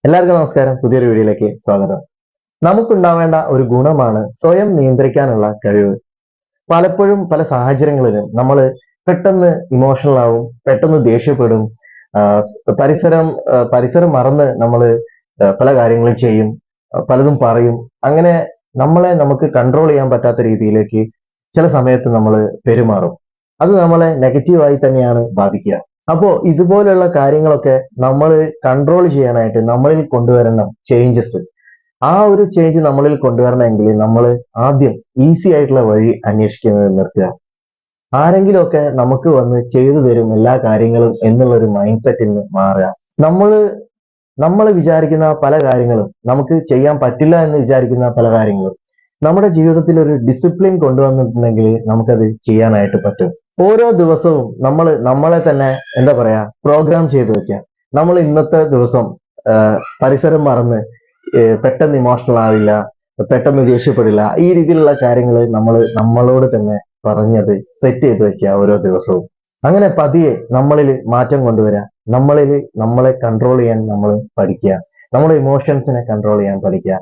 എല്ലാവർക്കും നമസ്കാരം. പുതിയൊരു വീഡിയോയിലേക്ക് സ്വാഗതം. നമുക്കുണ്ടാവേണ്ട ഒരു ഗുണമാണ് സ്വയം നിയന്ത്രിക്കാനുള്ള കഴിവ്. പലപ്പോഴും പല സാഹചര്യങ്ങളിലും നമ്മൾ പെട്ടെന്ന് ഇമോഷണൽ ആവും, പെട്ടെന്ന് ദേഷ്യപ്പെടും. പരിസരം മറന്ന് നമ്മൾ പല കാര്യങ്ങളും ചെയ്യും, പലതും പറയും. അങ്ങനെ നമുക്ക് കൺട്രോൾ ചെയ്യാൻ പറ്റാത്ത രീതിയിലേക്ക് ചില സമയത്ത് നമ്മൾ പെരുമാറും. അത് നമ്മളെ നെഗറ്റീവായി തന്നെയാണ് ബാധിക്കുക. അപ്പോ ഇതുപോലുള്ള കാര്യങ്ങളൊക്കെ നമ്മൾ കൺട്രോൾ ചെയ്യാനായിട്ട് നമ്മളിൽ കൊണ്ടുവരണം ചേഞ്ചസ്. ആ ഒരു ചേഞ്ച് നമ്മളിൽ കൊണ്ടുവരണമെങ്കിൽ നമ്മൾ ആദ്യം ഈസി ആയിട്ടുള്ള വഴി അന്വേഷിക്കുന്നത് നിർത്തുക. ആരെങ്കിലുമൊക്കെ നമുക്ക് വന്ന് ചെയ്തു തരും എല്ലാ കാര്യങ്ങളും എന്നുള്ള ഒരു മൈൻഡ് സെറ്റിൽ നിന്ന് മാറുക. നമ്മള് നമ്മൾ വിചാരിക്കുന്ന പല കാര്യങ്ങളും, നമുക്ക് ചെയ്യാൻ പറ്റില്ല എന്ന് വിചാരിക്കുന്ന പല കാര്യങ്ങളും നമ്മുടെ ജീവിതത്തിൽ ഒരു ഡിസിപ്ലിൻ കൊണ്ടുവന്നിട്ടുണ്ടെങ്കിൽ നമുക്കത് ചെയ്യാനായിട്ട് പറ്റും. ഓരോ ദിവസവും നമ്മളെ തന്നെ എന്താ പറയാ പ്രോഗ്രാം ചെയ്ത് വെക്കാം. നമ്മൾ ഇന്നത്തെ ദിവസം പരിസരം മറന്ന് പെട്ടെന്ന് ഇമോഷണൽ ആവില്ല, പെട്ടെന്ന് ദേഷ്യപ്പെടില്ല. ഈ രീതിയിലുള്ള കാര്യങ്ങൾ നമ്മളോട് തന്നെ പറഞ്ഞത് സെറ്റ് ചെയ്ത് വെക്കുക ഓരോ ദിവസവും. അങ്ങനെ പതിയെ നമ്മളിൽ മാറ്റം കൊണ്ടുവരാം. നമ്മളെ കൺട്രോൾ ചെയ്യാൻ നമ്മൾ പഠിക്കുക. നമ്മുടെ ഇമോഷൻസിനെ കൺട്രോൾ ചെയ്യാൻ പഠിക്കുക.